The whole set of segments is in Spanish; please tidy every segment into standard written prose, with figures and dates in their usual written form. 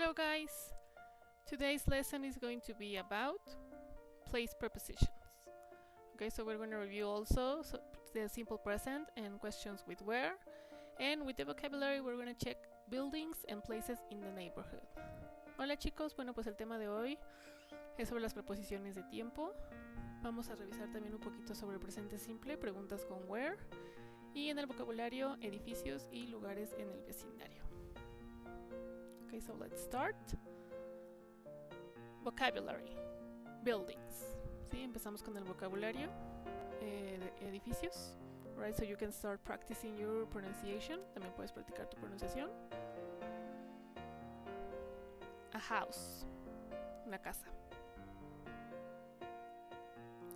Hello guys! Today's lesson is going to be about place prepositions. Okay, so we're going to review also the simple present and questions with where, and with the vocabulary we're going to check buildings and places in the neighborhood. Hola chicos, bueno pues el tema de hoy es sobre las preposiciones de tiempo. Vamos a revisar también un poquito sobre el presente simple, preguntas con where, y en el vocabulario edificios y lugares en el vecindario. Okay, so let's start. Vocabulary. Buildings. ¿Sí? Empezamos con el vocabulario de edificios. Right, so you can start practicing your pronunciation. También puedes practicar tu pronunciación. A house. Una casa.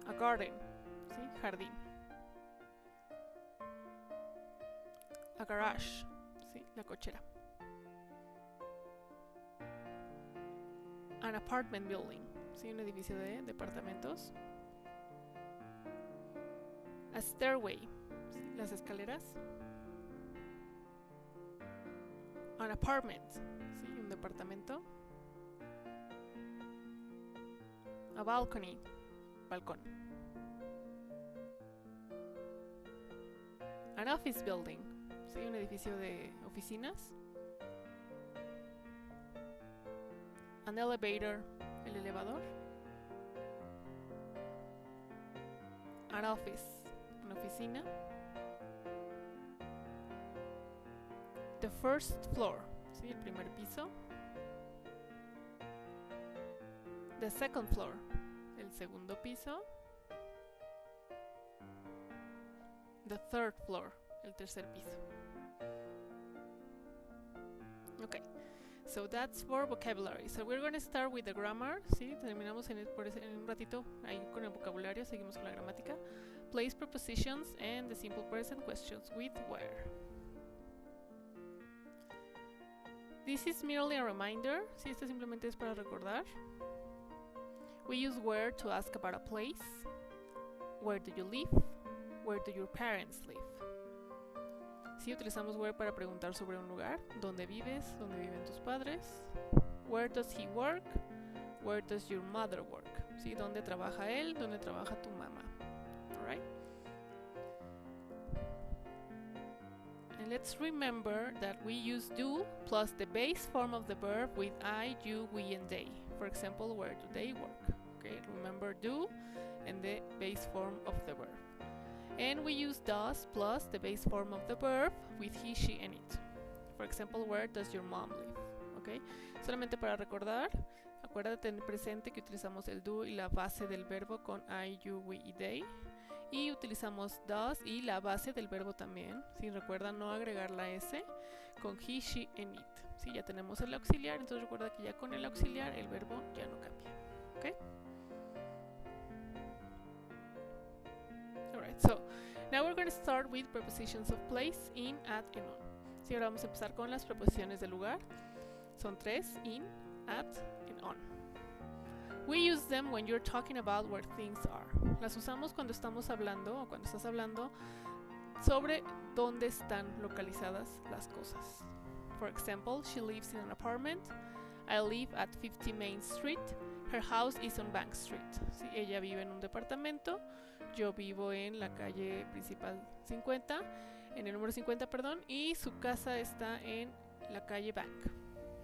A garden. ¿Sí? Jardín. A garage. ¿Sí? La cochera. An apartment building, ¿sí? Un edificio de departamentos. A stairway, ¿sí? Las escaleras. An apartment, ¿sí? Un departamento. A balcony, balcón. An office building, ¿sí? Un edificio de oficinas. An elevator, el elevador. An office, una oficina. The first floor, ¿sí? El primer piso. The second floor, el segundo piso. The third floor, el tercer piso. Okay. So that's for vocabulary. So we're going to start with the grammar. ¿Sí? Terminamos en un ratito ahí con el vocabulario. Seguimos con la gramática. Place prepositions and the simple present questions with where. This is merely a reminder. ¿Sí? Esto simplemente es para recordar. We use where to ask about a place. Where do you live? Where do your parents live? Sí, utilizamos where para preguntar sobre un lugar. ¿Dónde vives? ¿Dónde viven tus padres? Where does he work? Where does your mother work? ¿Sí? ¿Dónde trabaja él? ¿Dónde trabaja tu mamá? Alright? And let's remember that we use do plus the base form of the verb with I, you, we, and they. For example, where do they work? Okay, remember do and the base form of the verb. And we use does plus the base form of the verb with he, she, and it. For example, where does your mom live? Okay? Solamente para recordar, acuérdate en el presente que utilizamos el do y la base del verbo con I, you, we y they. Y utilizamos does y la base del verbo también. Si recuerdan no agregar la S con he, she, and it. Si ya tenemos el auxiliar, entonces recuerda que ya con el auxiliar el verbo ya no cambia. Okay? Alright, so now we're going to start with prepositions of place, in, at, and on. Sí, ahora vamos a empezar con las preposiciones de lugar. Son tres: in, at, and on. We use them when you're talking about where things are. Las usamos cuando estamos hablando o cuando estás hablando sobre dónde están localizadas las cosas. For example, she lives in an apartment. I live at 50 Main Street. Her house is on Bank Street. Sí, ella vive en un departamento. Yo vivo en la calle principal 50, en el número 50, perdón, y su casa está en la calle Bank.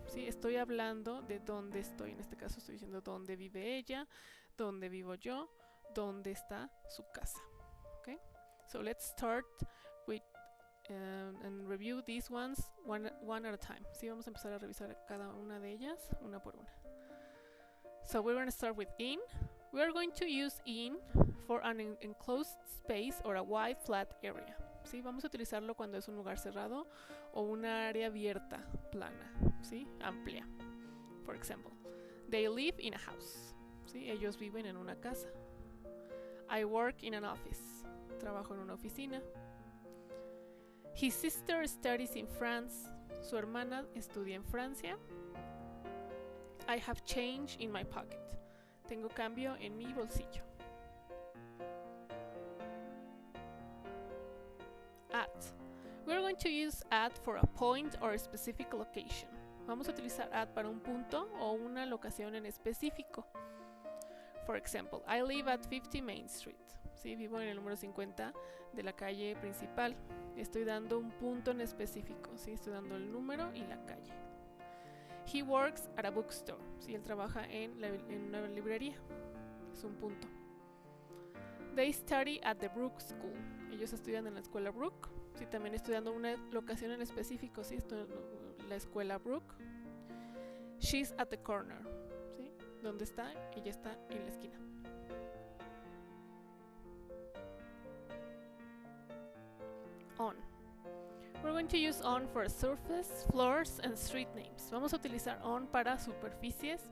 ¿Sí? Estoy hablando de dónde estoy. En este caso estoy diciendo dónde vive ella, dónde vivo yo, dónde está su casa. Okay? So let's start with and review these ones one at a time. Sí, vamos a empezar a revisar cada una de ellas, una por una. So we're going to start with in. We are going to use in for an enclosed space or a wide flat area. ¿Sí? Vamos a utilizarlo cuando es un lugar cerrado o una área abierta, plana, ¿sí? Amplia. For example, they live in a house. ¿Sí? Ellos viven en una casa. I work in an office. Trabajo en una oficina. His sister studies in France. Su hermana estudia en Francia. I have change in my pocket. Tengo cambio en mi bolsillo. At. We're going to use at for a point or a specific location. Vamos a utilizar at para un punto o una locación en específico. For example, I live at 50 Main Street. Sí, vivo en el número 50 de la calle principal. Estoy dando un punto en específico. Sí, estoy dando el número y la calle. He works at a bookstore. Sí, él trabaja en una librería. Es un punto. They study at the Brook School. Ellos estudian en la escuela Brook. Sí, también estoy dando una locación en específico. Sí, estoy en la escuela Brook. She's at the corner. ¿Sí? ¿Dónde está? Ella está en la esquina. On. We're going to use on for surface, floors and street names. Vamos a utilizar on para superficies,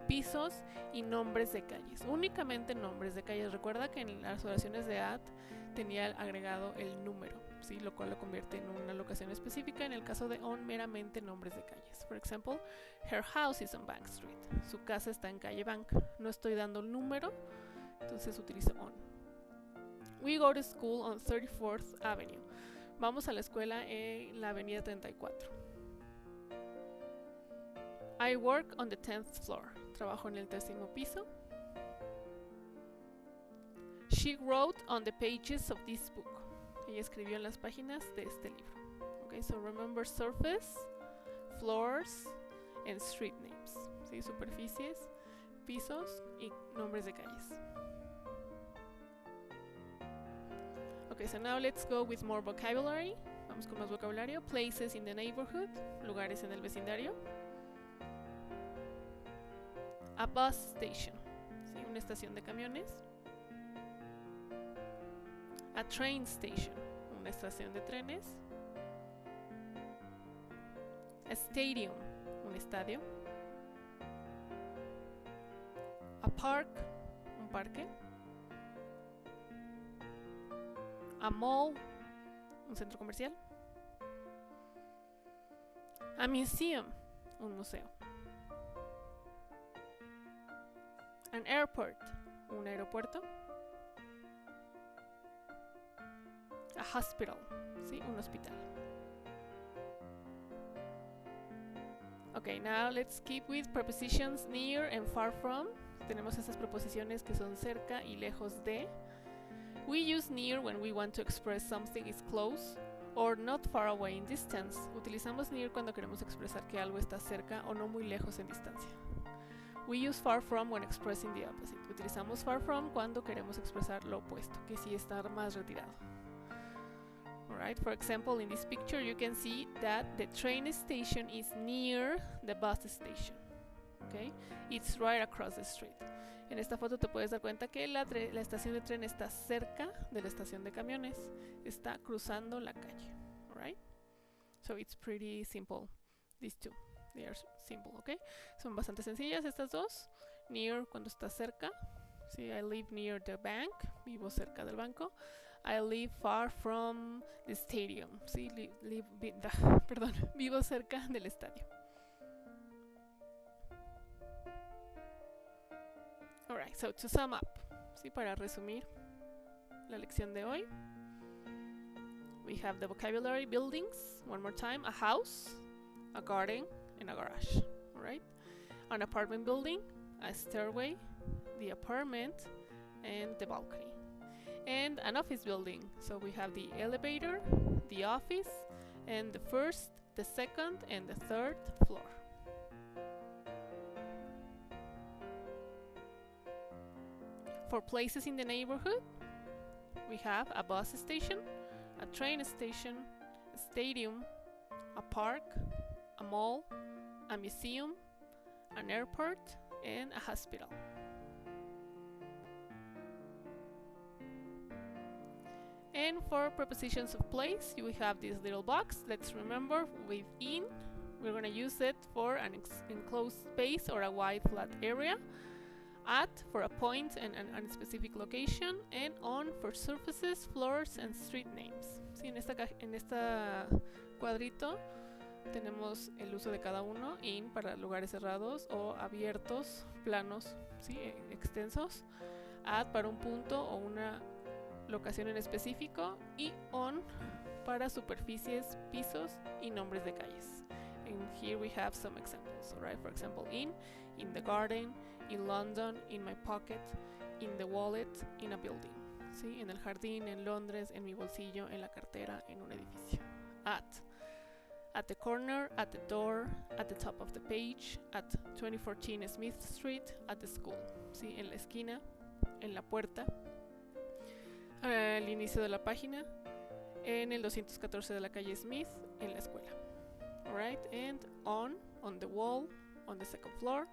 pisos y nombres de calles. Únicamente nombres de calles. Recuerda que en las oraciones de at tenía agregado el número, ¿sí? Lo cual lo convierte en una locación específica. En el caso de on, meramente nombres de calles. For example, her house is on Bank Street. Su casa está en calle Bank. No estoy dando el número, entonces utilizo on. We go to school on 34th Avenue. Vamos a la escuela en la avenida 34. I work on the 10th floor. Trabajo en el 10º piso. She wrote on the pages of this book. Ella escribió en las páginas de este libro. Okay, so remember surface, floors, and street names. ¿Sí? Superficies, pisos y nombres de calles. Okay, so now let's go with more vocabulary. Vamos con más vocabulario. Places in the neighborhood. Lugares en el vecindario. A bus station. ¿Sí? Una estación de camiones. A train station. Una estación de trenes. A stadium. Un estadio. A park. Un parque. A mall, un centro comercial. A museum, un museo. An airport, un aeropuerto. A hospital, ¿sí? Un hospital. Okay, now let's keep with prepositions near and far from. Tenemos esas preposiciones que son cerca y lejos de. We use near when we want to express something is close or not far away in distance. Utilizamos near cuando queremos expresar que algo está cerca o no muy lejos en distancia. We use far from when expressing the opposite. Utilizamos far from cuando queremos expresar lo opuesto, que sí está más retirado. Alright, for example, in this picture you can see that the train station is near the bus station. Okay? It's right across the street. En esta foto te puedes dar cuenta que la estación de tren está cerca de la estación de camiones. Está cruzando la calle. Alright? So it's pretty simple. These two. They are simple, ¿ok? Son bastante sencillas estas dos. Near cuando está cerca. Sí, I live near the bank. Vivo cerca del banco. I live far from the stadium. Sí, vivo cerca del estadio. Alright, so to sum up, ¿sí? Para resumir la lección de hoy, we have the vocabulary buildings, one more time, a house, a garden, and a garage. Alright, an apartment building, a stairway, the apartment, and the balcony. And an office building, so we have the elevator, the office, and the first, the second, and the third floor. For places in the neighborhood, we have a bus station, a train station, a stadium, a park, a mall, a museum, an airport, and a hospital. And for prepositions of place, you will have this little box. Let's remember with in, we're going to use it for an enclosed space or a wide flat area. At for a point and a specific location, and on for surfaces, floors, and street names. Sí, en esta cuadrito tenemos el uso de cada uno. In para lugares cerrados o abiertos, planos, ¿sí? Extensos. At para un punto o una locación en específico. Y on para superficies, pisos y nombres de calles. in here we have some examples, alright? For example, in the garden, in London, in my pocket, in the wallet, in a building. ¿Sí? En el jardín, en Londres, en mi bolsillo, en la cartera, en un edificio. At the corner, at the door, at the top of the page, at 2014 Smith Street, at the school. ¿Sí? En la esquina, en la puerta, al inicio de la página, en el 214 de la calle Smith, en la escuela. Alright, and on the wall, on the second floor,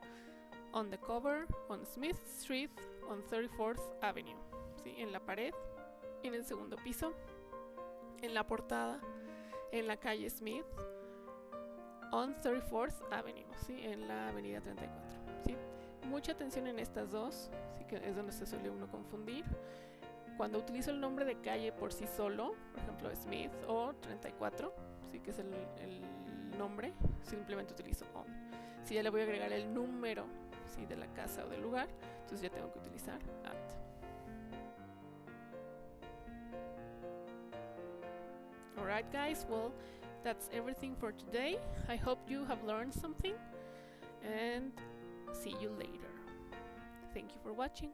on the cover, on Smith Street, on 34th Avenue. ¿Sí? En la pared, en el segundo piso, en la portada, en la calle Smith, on 34th Avenue, ¿sí? En la avenida 34. ¿Sí? Mucha atención en estas dos, ¿sí? Que es donde se suele uno confundir. Cuando utilizo el nombre de calle por sí solo, por ejemplo Smith o 34, ¿sí? Que es el nombre, simplemente utilizo on. Si ya le voy a agregar el número, ¿sí? De la casa o del lugar, entonces ya tengo que utilizar at. Alright guys, well, that's everything for today. I hope you have learned something, and see you later. Thank you for watching.